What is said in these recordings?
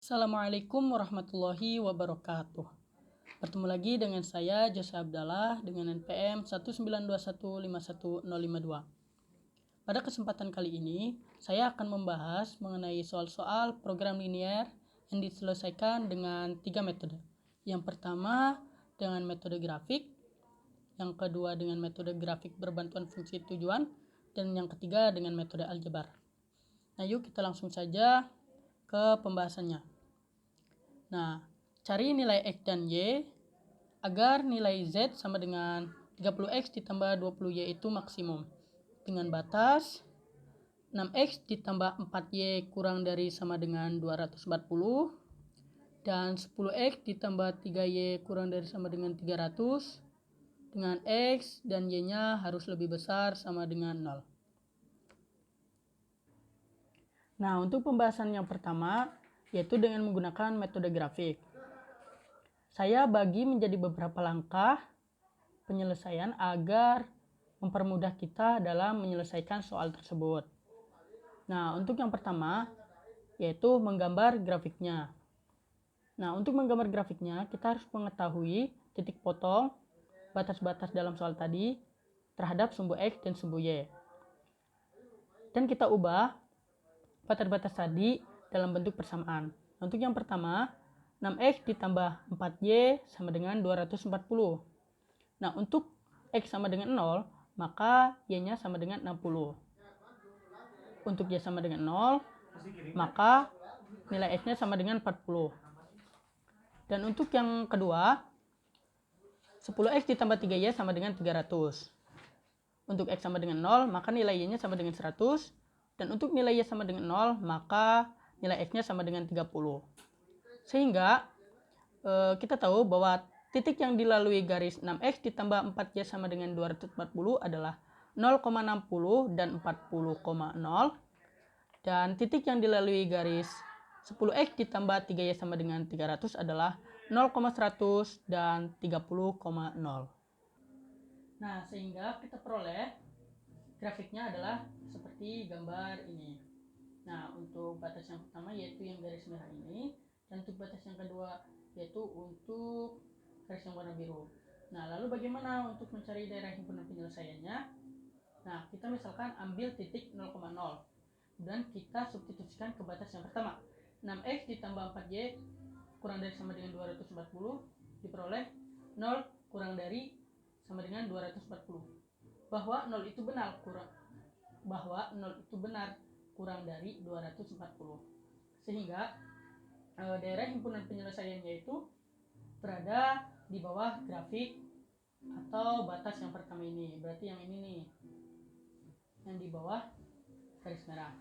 Assalamualaikum warahmatullahi wabarakatuh. Bertemu lagi dengan saya Jose Abdallah dengan NPM 192151052. Pada kesempatan kali ini, saya akan membahas mengenai soal-soal program linear yang diselesaikan dengan 3 metode. Yang pertama dengan metode grafik, yang kedua dengan metode grafik berbantuan fungsi tujuan, dan yang ketiga dengan metode aljabar. Nah, yuk kita langsung saja ke pembahasannya. Nah, cari nilai X dan Y agar nilai Z sama dengan 30X ditambah 20Y itu maksimum. Dengan batas 6X ditambah 4Y kurang dari sama dengan 240 dan 10X ditambah 3Y kurang dari sama dengan 300 dengan X dan Y-nya harus lebih besar sama dengan 0. Nah, untuk pembahasan yang pertama yaitu dengan menggunakan metode grafik. Saya bagi menjadi beberapa langkah penyelesaian agar mempermudah kita dalam menyelesaikan soal tersebut. Nah, untuk yang pertama yaitu menggambar grafiknya. Nah, untuk menggambar grafiknya kita harus mengetahui titik potong, batas-batas dalam soal tadi terhadap sumbu X dan sumbu Y. Dan kita ubah batas-batas tadi dalam bentuk persamaan. Untuk yang pertama, 6X ditambah 4Y sama dengan 240. Nah, untuk X sama dengan 0, maka Y-nya sama dengan 60. Untuk Y sama dengan 0, maka nilai X-nya sama dengan 40. Dan untuk yang kedua, 10X ditambah 3Y sama dengan 300. Untuk X sama dengan 0, maka nilai Y-nya sama dengan 100. Dan untuk nilai Y sama dengan 0, maka nilai X-nya sama dengan 30. Sehingga kita tahu bahwa titik yang dilalui garis 6X ditambah 4Y sama dengan 240 adalah 0,60 dan 40,0. Dan titik yang dilalui garis 10X ditambah 3Y sama dengan 300 adalah 0,100 dan 30,0. Nah, sehingga kita peroleh grafiknya adalah seperti gambar ini. Nah, untuk batas yang pertama yaitu yang garis merah ini, dan untuk batas yang kedua yaitu untuk garis yang warna biru. Nah, lalu bagaimana untuk mencari daerah himpunan penyelesaiannya? Nah, kita misalkan ambil titik 0,0 dan kita substitusikan ke batas yang pertama. 6X ditambah 4Y kurang dari sama dengan 240 diperoleh 0 kurang dari sama dengan 240. Bahwa 0 itu benar kurang dari 240. Sehingga daerah himpunan penyelesaiannya itu berada di bawah grafik atau batas yang pertama ini. Berarti yang ini nih, yang di bawah garis merah.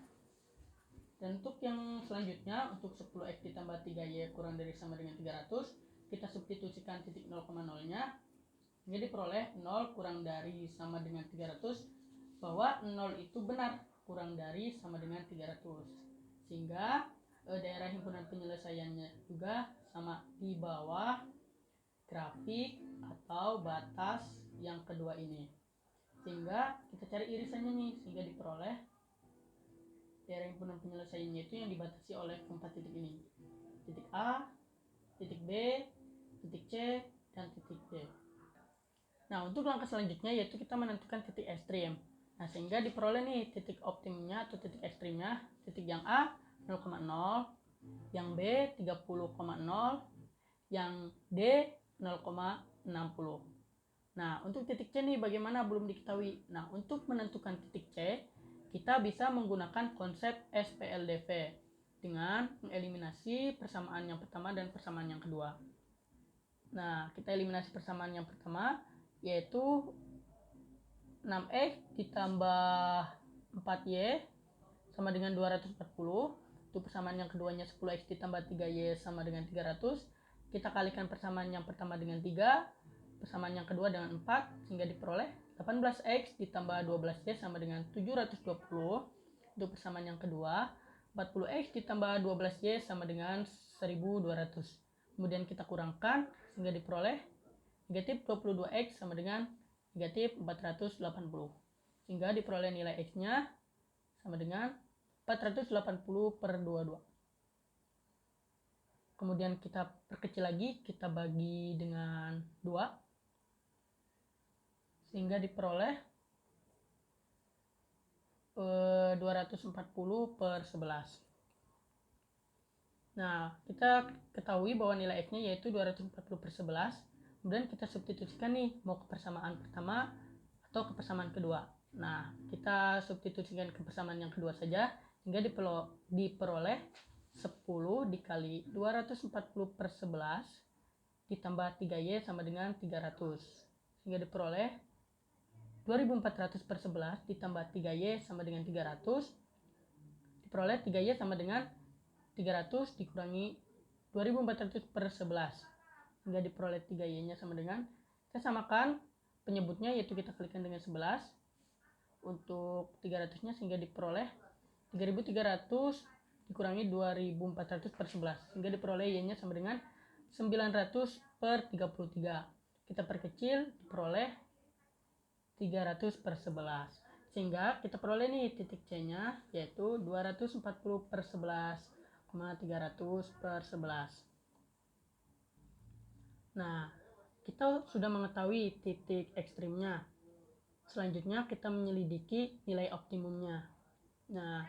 Dan untuk yang selanjutnya, untuk 10X ditambah 3Y kurang dari sama dengan 300, kita substitusikan titik 0,0-nya, jadi peroleh 0 kurang dari sama dengan 300, bahwa 0 itu benar kurang dari sama dengan 300. Sehingga daerah himpunan penyelesaiannya juga sama di bawah grafik atau batas yang kedua ini. Sehingga kita cari irisannya nih, sehingga diperoleh daerah himpunan penyelesaiannya itu yang dibatasi oleh keempat titik ini. Titik A, titik B, titik C, dan titik D. Nah, untuk langkah selanjutnya yaitu kita menentukan titik ekstrim. Nah, sehingga diperoleh nih titik optimumnya atau titik ekstrimnya. Titik yang A 0,0, yang B 30,0, yang D 0,60. Nah, untuk titik C nih bagaimana belum diketahui. Nah, untuk menentukan titik C, kita bisa menggunakan konsep SPLDV dengan mengeliminasi persamaan yang pertama dan persamaan yang kedua. Nah, kita eliminasi persamaan yang pertama yaitu 6X ditambah 4Y sama dengan 240. Untuk persamaan yang keduanya 10X ditambah 3Y sama dengan 300. Kita kalikan persamaan yang pertama dengan 3, persamaan yang kedua dengan 4, sehingga diperoleh 18X ditambah 12Y sama dengan 720. Untuk persamaan yang kedua 40X ditambah 12Y sama dengan 1200. Kemudian kita kurangkan sehingga diperoleh negatif 22X sama dengan negatif 480. Sehingga diperoleh nilai X-nya sama dengan 480/22. kemudian kita perkecil lagi, kita bagi dengan 2, sehingga diperoleh 240 per 11. Nah, kita ketahui bahwa nilai X-nya yaitu 240 per 11. Kemudian kita substitusikan nih, mau ke persamaan pertama atau ke persamaan kedua. Nah, kita substitusikan ke persamaan yang kedua saja, hingga diperoleh 10 dikali 240 per 11 ditambah 3Y sama dengan 300. Sehingga diperoleh 2400 per 11 ditambah 3Y sama dengan 300. Diperoleh 3Y sama dengan 300 dikurangi 2400 per 11, hingga diperoleh 3Y nya sama dengan, kita samakan penyebutnya yaitu kita kalikan dengan 11 untuk 300 nya, sehingga diperoleh 3300 dikurangi 2400 per 11, sehingga diperoleh Y nya sama dengan 900 per 33. Kita perkecil, diperoleh 300 per 11, sehingga kita peroleh nih titik C nya yaitu 240 per 11, 300 per 11. Nah, kita sudah mengetahui titik ekstrimnya. Selanjutnya kita menyelidiki nilai optimumnya. Nah,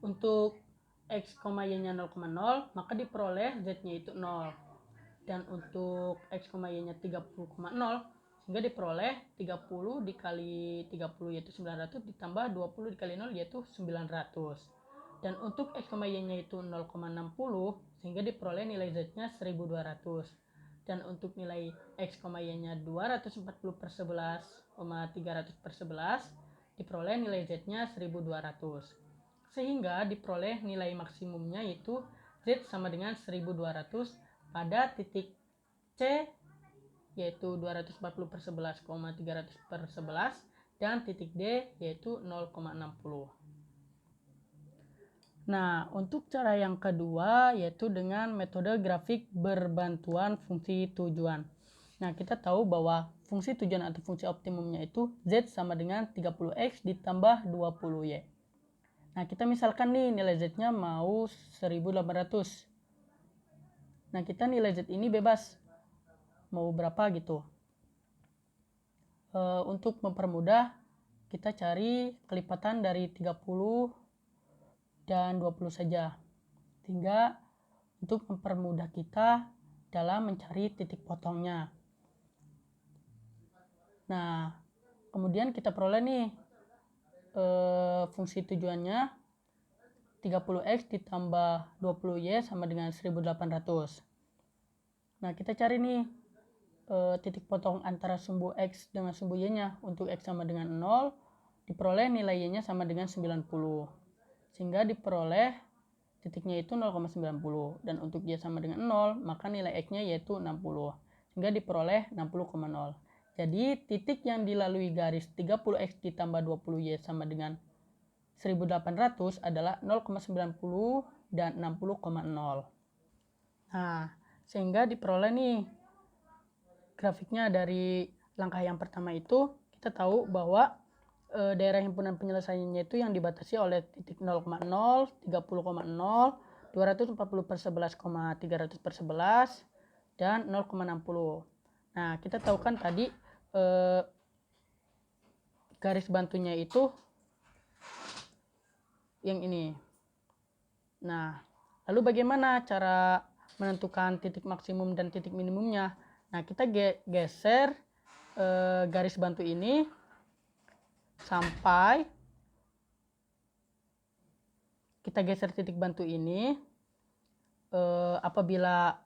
untuk X, Y-nya 0,0, maka diperoleh Z-nya itu 0. Dan untuk X, Y-nya 30,0, sehingga diperoleh 30 dikali 30 yaitu 900 ditambah 20 dikali 0 yaitu 900. Dan untuk X, Y-nya itu 0,60, sehingga diperoleh nilai Z-nya 1200. Dan untuk nilai X, Y-nya 240 per 11, 300 per 11, diperoleh nilai Z-nya 1200. Sehingga diperoleh nilai maksimumnya yaitu Z sama dengan 1200 pada titik C, yaitu 240 per 11, 300 per 11, dan titik D yaitu 0,60. Nah, untuk cara yang kedua yaitu dengan metode grafik berbantuan fungsi tujuan. Nah, kita tahu bahwa fungsi tujuan atau fungsi optimumnya itu Z sama dengan 30X ditambah 20Y. Nah, kita misalkan nih nilai Z-nya mau 1800. Nah, kita nilai Z ini bebas mau berapa gitu. Untuk mempermudah, kita cari kelipatan dari 30 dan 20 saja, sehingga untuk mempermudah kita dalam mencari titik potongnya. Nah, kemudian kita peroleh nih fungsi tujuannya 30X ditambah 20Y sama dengan 1800. Nah, kita cari nih titik potong antara sumbu X dengan sumbu Y-nya. Untuk X sama dengan 0, diperoleh nilai Y-nya sama dengan 90. Sehingga diperoleh titiknya itu 0,90. Dan untuk Y sama dengan 0, maka nilai X-nya yaitu 60. Sehingga diperoleh 60,0. Jadi titik yang dilalui garis 30X ditambah 20Y sama dengan 1800 adalah 0,90 dan 60,0. Nah, sehingga diperoleh nih grafiknya dari langkah yang pertama itu, kita tahu bahwa daerah himpunan penyelesaiannya itu yang dibatasi oleh titik 0,0, 30,0, 240 per 11, 300 per 11, dan 0,60. Nah, kita tahu kan tadi garis bantunya itu yang ini. Nah, lalu bagaimana cara menentukan titik maksimum dan titik minimumnya? Nah, kita geser garis bantu ini sampai kita geser titik bantu ini. Apabila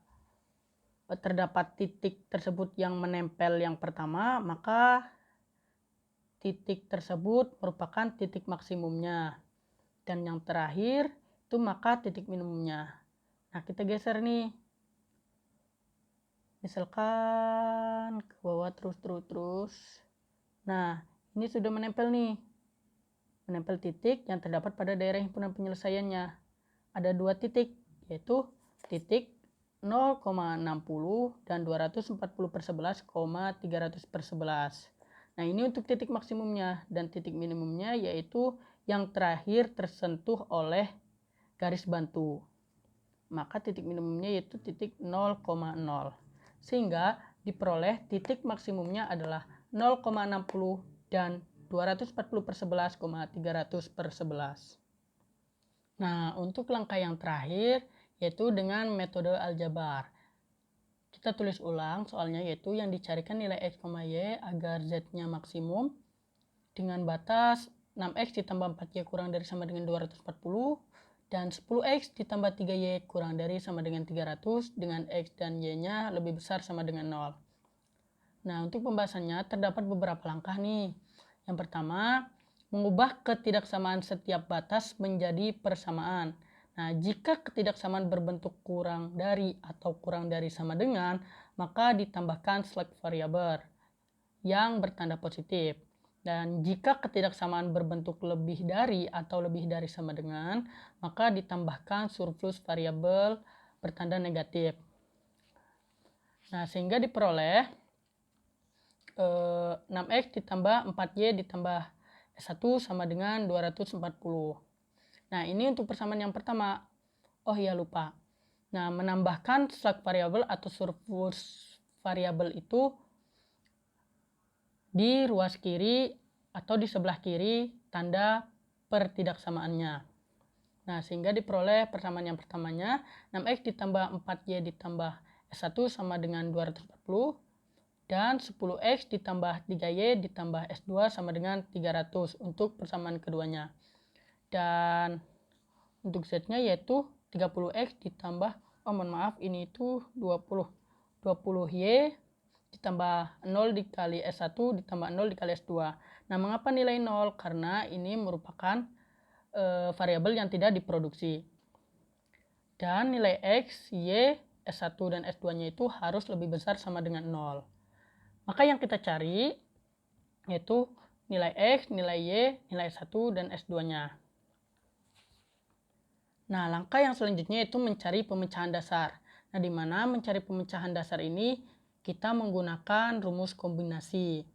terdapat titik tersebut yang menempel yang pertama, maka titik tersebut merupakan titik maksimumnya. Dan yang terakhir itu maka titik minimumnya. Nah, kita geser nih. Misalkan ke bawah terus. Nah, ini sudah menempel nih. Menempel titik yang terdapat pada daerah himpunan penyelesaiannya. Ada 2 titik, yaitu titik 0,60 dan 240 per 11, 300 per 11. Nah, ini untuk titik maksimumnya, dan titik minimumnya yaitu yang terakhir tersentuh oleh garis bantu. maka titik minimumnya yaitu titik 0,0. Sehingga diperoleh titik maksimumnya adalah 0,60 dan 240/11,300/11. Nah, untuk langkah yang terakhir yaitu dengan metode aljabar. Kita tulis ulang soalnya, yaitu yang dicarikan nilai x, y agar z-nya maksimum dengan batas 6x ditambah 4y kurang dari sama dengan 240 dan 10x ditambah 3y kurang dari sama dengan 300 dengan x dan y-nya lebih besar sama dengan 0. Nah, untuk pembahasannya terdapat beberapa langkah nih. Yang pertama, mengubah ketidaksamaan setiap batas menjadi persamaan. Nah, jika ketidaksamaan berbentuk kurang dari atau kurang dari sama dengan, maka ditambahkan slack variabel yang bertanda positif. Dan jika ketidaksamaan berbentuk lebih dari atau lebih dari sama dengan, maka ditambahkan surplus variabel bertanda negatif. Nah, sehingga diperoleh 6x ditambah 4y ditambah S1 sama dengan 240. Nah, ini untuk persamaan yang pertama. Oh iya, lupa. Nah, menambahkan slack variabel atau surplus variabel itu di ruas kiri atau di sebelah kiri tanda pertidaksamaannya. Nah, sehingga diperoleh persamaan yang pertamanya 6x ditambah 4y ditambah S1 sama dengan 240 dan 10x ditambah 3y ditambah S2 sama dengan 300 untuk persamaan keduanya. Dan untuk z-nya yaitu 30x ditambah, ini itu 20y ditambah 0 dikali S1 ditambah 0 dikali S2. Nah, mengapa nilai 0? Karena ini merupakan variabel yang tidak diproduksi. Dan nilai x, y, S1 dan S2-nya itu harus lebih besar sama dengan 0. Maka yang kita cari yaitu nilai x, nilai y, nilai S1 dan S2-nya. Nah, langkah yang selanjutnya yaitu mencari pemecahan dasar. Nah, di mana mencari pemecahan dasar ini kita menggunakan rumus kombinasi.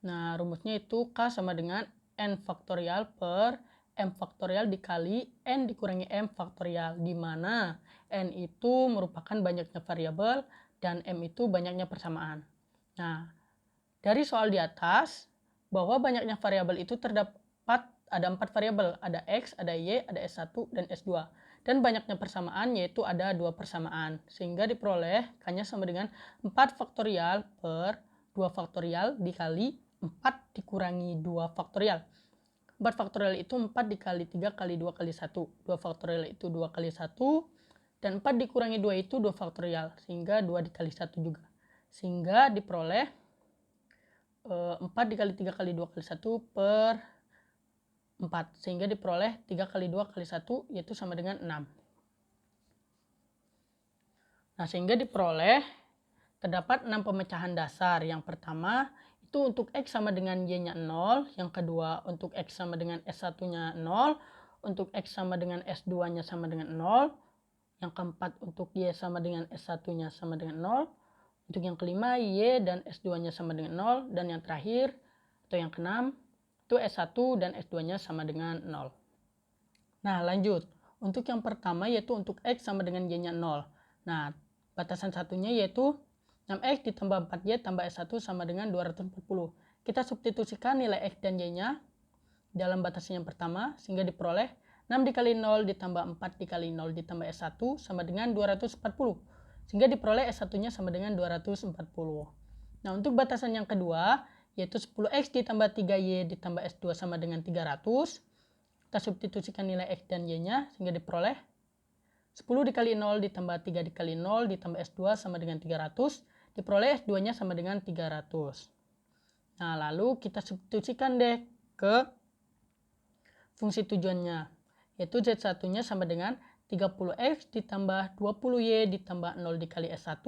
Nah, rumusnya itu K sama dengan N faktorial per M faktorial dikali N dikurangi M faktorial, di mana N itu merupakan banyaknya variabel dan M itu banyaknya persamaan. Nah, dari soal di atas, bahwa banyaknya variabel itu terdapat ada 4 variabel, ada X, ada Y, ada S1, dan S2. Dan banyaknya persamaan yaitu ada 2 persamaan. Sehingga diperoleh K-nya sama dengan 4 faktorial per 2 faktorial dikali 4 dikurangi 2 faktorial. 4 faktorial itu 4 dikali 3 kali 2 kali 1. 2 faktorial itu 2 kali 1. Dan 4 dikurangi 2 itu 2 faktorial. Sehingga 2 dikali 1 juga. Sehingga diperoleh 4 dikali 3 kali 2 kali 1 per 4. Sehingga diperoleh 3 kali 2 kali 1 yaitu sama dengan 6. Nah, sehingga diperoleh terdapat 6 pemecahan dasar. Yang pertama itu untuk X sama dengan Y-nya 0. Yang kedua untuk X sama dengan S1-nya 0. Untuk X sama dengan S2-nya sama dengan 0. Yang keempat untuk Y sama dengan S1-nya sama dengan 0. Untuk yang kelima, Y dan S2-nya sama dengan 0. Dan yang terakhir, atau yang keenam, itu S1 dan S2-nya sama dengan 0. Nah, lanjut. Untuk yang pertama, yaitu untuk X sama dengan Y-nya 0. Nah, batasan satunya yaitu 6X ditambah 4Y tambah S1 sama dengan 240. Kita substitusikan nilai X dan Y-nya dalam batasan yang pertama, sehingga diperoleh 6 dikali 0 ditambah 4 dikali 0 ditambah S1 sama dengan 240. Sehingga diperoleh S1-nya sama dengan 240. Nah, untuk batasan yang kedua, yaitu 10X ditambah 3Y ditambah S2 sama dengan 300. Kita substitusikan nilai X dan Y-nya, sehingga diperoleh 10 dikali 0 ditambah 3 dikali 0 ditambah S2 sama dengan 300. Diperoleh S2-nya sama dengan 300. Nah, lalu kita substitusikan deh ke fungsi tujuannya, yaitu Z1-nya sama dengan 30X ditambah 20Y ditambah 0 dikali S1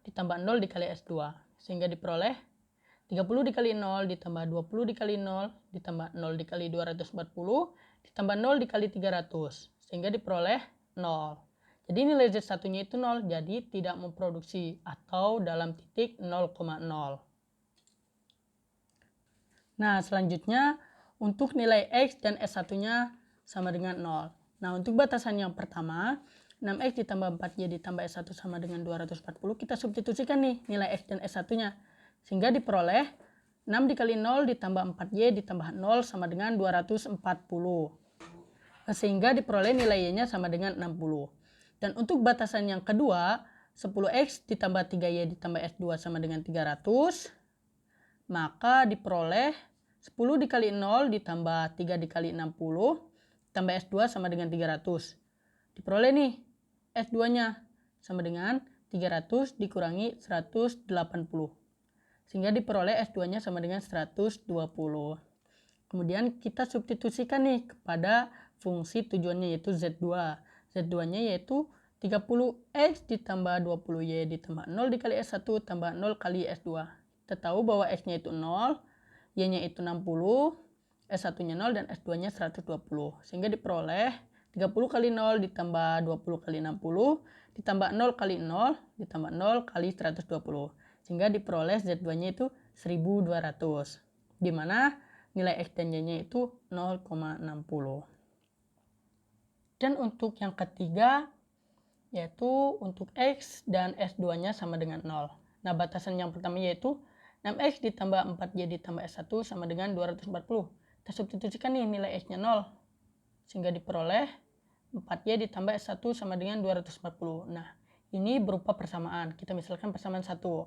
ditambah 0 dikali S2. Sehingga diperoleh 30 dikali 0 ditambah 20 dikali 0 ditambah 0 dikali 240 ditambah 0 dikali 300. Sehingga diperoleh 0. Jadi nilai Z1-nya itu 0, jadi tidak memproduksi atau dalam titik 0,0. Nah, selanjutnya untuk nilai X dan S1-nya sama dengan 0. Nah, untuk batasan yang pertama, 6X ditambah 4Y ditambah S1 sama dengan 240. Kita substitusikan nih nilai X dan S1-nya. Sehingga diperoleh 6 dikali 0 ditambah 4Y ditambah 0 sama dengan 240. Sehingga diperoleh nilai Y-nya sama dengan 60. Dan untuk batasan yang kedua, 10X ditambah 3Y ditambah S2 sama dengan 300. Maka diperoleh 10 dikali 0 ditambah 3 dikali 60 tambah S2 sama dengan 300. Diperoleh nih S2-nya sama dengan 300 dikurangi 180. Sehingga diperoleh S2-nya sama dengan 120. Kemudian kita substitusikan nih kepada fungsi tujuannya yaitu Z2. Z2-nya yaitu 30X ditambah 20Y ditambah 0 dikali S1 tambah 0 kali S2. Kita tahu bahwa X-nya itu 0, Y-nya itu 60, S1-nya 0, dan S2-nya 120. Sehingga diperoleh 30 kali 0 ditambah 20 kali 60 ditambah 0 kali 0 ditambah 0 kali 120. Sehingga diperoleh Z2-nya itu 1200. Di mana nilai X dan Y-nya itu 0,60. Dan untuk yang ketiga, yaitu untuk X dan S2-nya sama dengan 0. Nah, batasan yang pertama yaitu 6X ditambah 4Y ditambah S1 sama dengan 240. Kita substitusikan nih nilai X-nya 0. Sehingga diperoleh 4Y ditambah S1 sama dengan 240. Nah, ini berupa persamaan. Kita misalkan persamaan 1.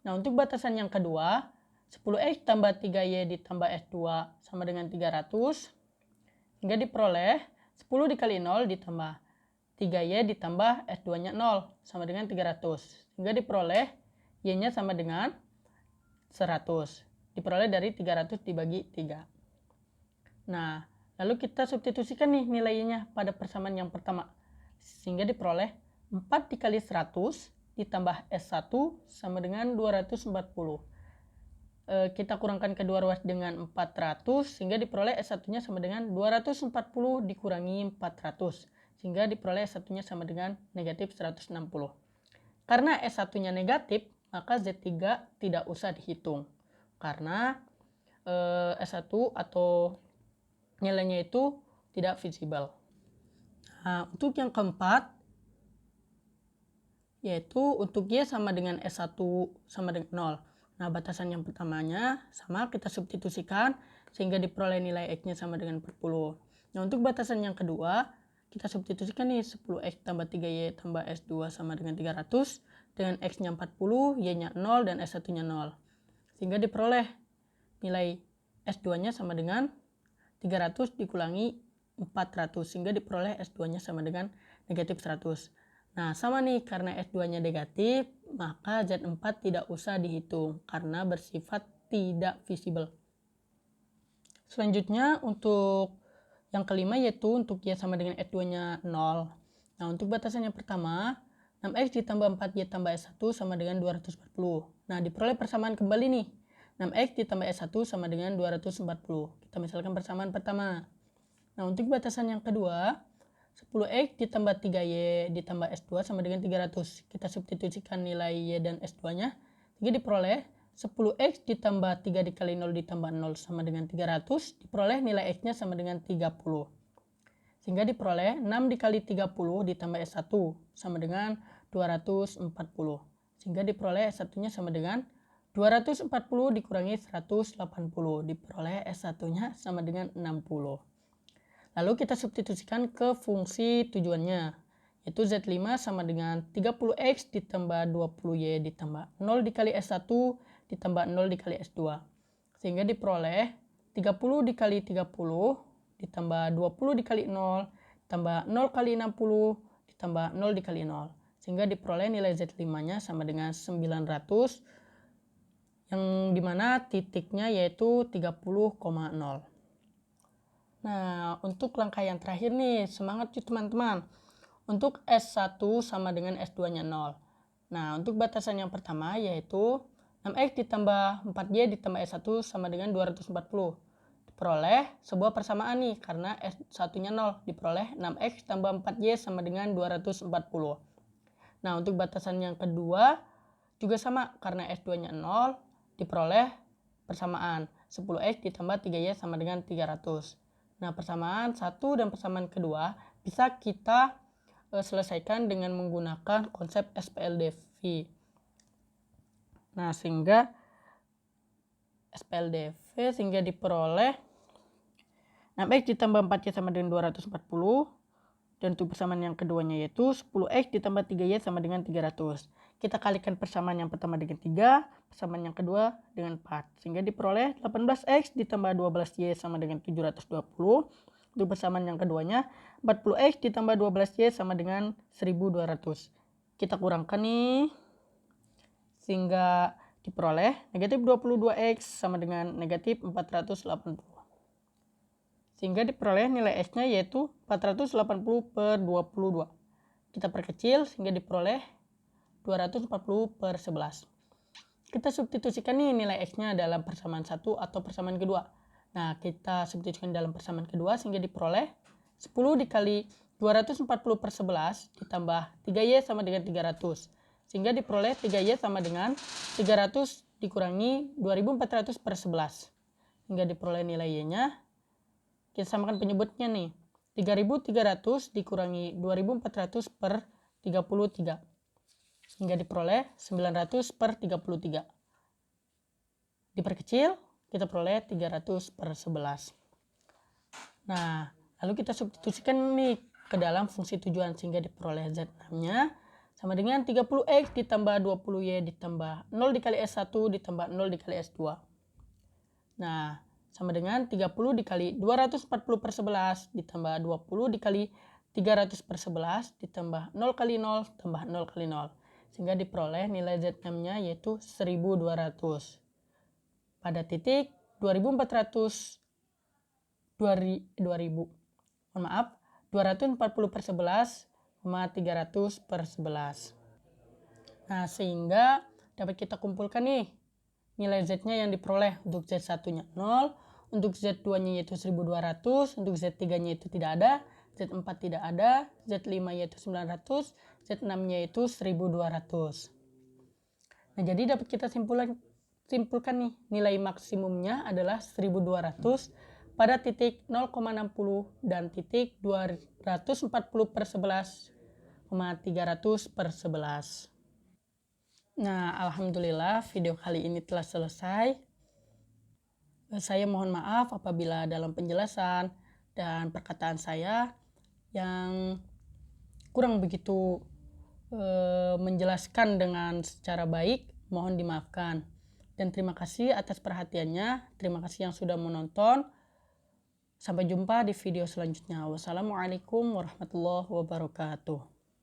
Nah, untuk batasan yang kedua, 10X tambah 3Y ditambah S2 sama dengan 300. Sehingga diperoleh 10 dikali 0 ditambah 3Y ditambah S2-nya 0 sama dengan 300. Sehingga diperoleh Y-nya sama dengan 100. Diperoleh dari 300 dibagi 3. Nah, lalu kita substitusikan nih nilainya pada persamaan yang pertama. Sehingga diperoleh 4 dikali 100 ditambah S1 sama dengan 240. Kita kurangkan kedua ruas dengan 400 sehingga diperoleh S1-nya sama dengan 240 dikurangi 400. Sehingga diperoleh S1-nya sama dengan negatif 160. Karena S1-nya negatif, maka Z3 tidak usah dihitung. Karena S1 atau nilainya itu tidak visible. Nah, untuk yang keempat, yaitu untuk Y sama dengan S1 sama dengan 0. Nah, batasan yang pertamanya sama, kita substitusikan sehingga diperoleh nilai X-nya sama dengan 40. Nah, untuk batasan yang kedua, kita substitusikan nih 10X tambah 3Y tambah S2 sama dengan 300 dengan X-nya 40, Y-nya 0, dan S1-nya 0. Sehingga diperoleh nilai S2-nya sama dengan 300 dikurangi 400 sehingga diperoleh S2-nya sama dengan negatif 100. Nah, sama nih, karena S2-nya negatif, maka Z4 tidak usah dihitung karena bersifat tidak visible. Selanjutnya untuk yang kelima yaitu untuk Y sama dengan S2-nya 0. Nah, untuk batasan yang pertama, 6X ditambah 4Y tambah S1 sama dengan 240. Nah, diperoleh persamaan kembali nih. 6X ditambah S1 sama dengan 240. Kita misalkan persamaan pertama. Nah, untuk batasan yang kedua, 10X ditambah 3Y ditambah S2 sama dengan 300. Kita substitusikan nilai Y dan S2-nya. Jadi diperoleh 10X ditambah 3 dikali 0 ditambah 0 sama dengan 300. Diperoleh nilai X-nya sama dengan 30. Sehingga diperoleh 6 dikali 30 ditambah S1 sama dengan 240. Sehingga diperoleh S1-nya sama dengan 240 dikurangi 180. Diperoleh S1-nya sama dengan 60. Lalu kita substitusikan ke fungsi tujuannya, yaitu Z5 sama dengan 30X ditambah 20Y ditambah 0 dikali S1 ditambah 0 dikali S2. Sehingga diperoleh 30 dikali 30 ditambah 20 dikali 0 ditambah 0 kali 60 ditambah 0 dikali 0. Sehingga diperoleh nilai Z5-nya sama dengan 900, yang dimana titiknya yaitu 30,0. Nah, untuk langkah yang terakhir nih, semangat yuk teman-teman. Untuk S1 sama dengan S2-nya 0. Nah, untuk batasan yang pertama yaitu 6X ditambah 4Y ditambah S1 sama dengan 240. Diperoleh sebuah persamaan nih, karena S1-nya 0. Diperoleh 6X tambah 4Y sama dengan 240. Nah, untuk batasan yang kedua juga sama, karena S2-nya 0. Diperoleh persamaan 10X ditambah 3Y sama dengan 300. Nah, persamaan satu dan persamaan kedua bisa kita selesaikan dengan menggunakan konsep SPLDV. Nah, sehingga SPLDV sehingga diperoleh 6x ditambah 4y sama dengan 240. Dan untuk persamaan yang keduanya yaitu 10x ditambah 3y sama dengan 300. Kita kalikan persamaan yang pertama dengan 3, persamaan yang kedua dengan 4. Sehingga diperoleh 18x ditambah 12y sama dengan 720. Untuk persamaan yang keduanya 40x ditambah 12y sama dengan 1200. Kita kurangkan nih. Sehingga diperoleh negatif 22x sama dengan negatif 480. Sehingga diperoleh nilai X-nya yaitu 480 per 22. Kita perkecil sehingga diperoleh 240 per 11. Kita substitusikan nih nilai X-nya dalam persamaan 1 atau persamaan kedua. Nah, kita substitusikan dalam persamaan kedua sehingga diperoleh 10 dikali 240 per 11 ditambah 3Y sama dengan 300. Sehingga diperoleh 3Y sama dengan 300 dikurangi 2400 per 11. Hingga diperoleh nilai Y-nya. Kita samakan penyebutnya nih. 3.300 dikurangi 2.400 per 33. Hingga diperoleh 900 per 33. Diperkecil, kita peroleh 300 per 11. Nah, lalu kita substitusikan nih ke dalam fungsi tujuan sehingga diperoleh Z6-nya sama dengan 30X ditambah 20Y ditambah 0 dikali S1 ditambah 0 dikali S2. Nah, sama dengan 30 dikali 240 per 11 ditambah 20 dikali 300 per 11 ditambah 0 kali 0 tambah 0 kali 0. Sehingga diperoleh nilai Z6-nya yaitu 1200. Pada titik 2400 2000. Mohon maaf, 240 per 11, 300 per 11. Nah, sehingga dapat kita kumpulkan nih nilai Z-nya yang diperoleh. Untuk Z1-nya 0, untuk Z2-nya yaitu 1200, untuk Z3-nya itu tidak ada, Z4 tidak ada, Z5 yaitu 900, Z6-nya yaitu 1200. Nah, jadi dapat kita simpulkan nih, nilai maksimumnya adalah 1200 pada titik 0,60 dan titik 240 per 11, 300 per 11. Nah, alhamdulillah video kali ini telah selesai. Saya mohon maaf apabila dalam penjelasan dan perkataan saya yang kurang begitu menjelaskan dengan secara baik, mohon dimaafkan. Dan terima kasih atas perhatiannya. Terima kasih yang sudah menonton. Sampai jumpa di video selanjutnya. Wassalamualaikum warahmatullahi wabarakatuh.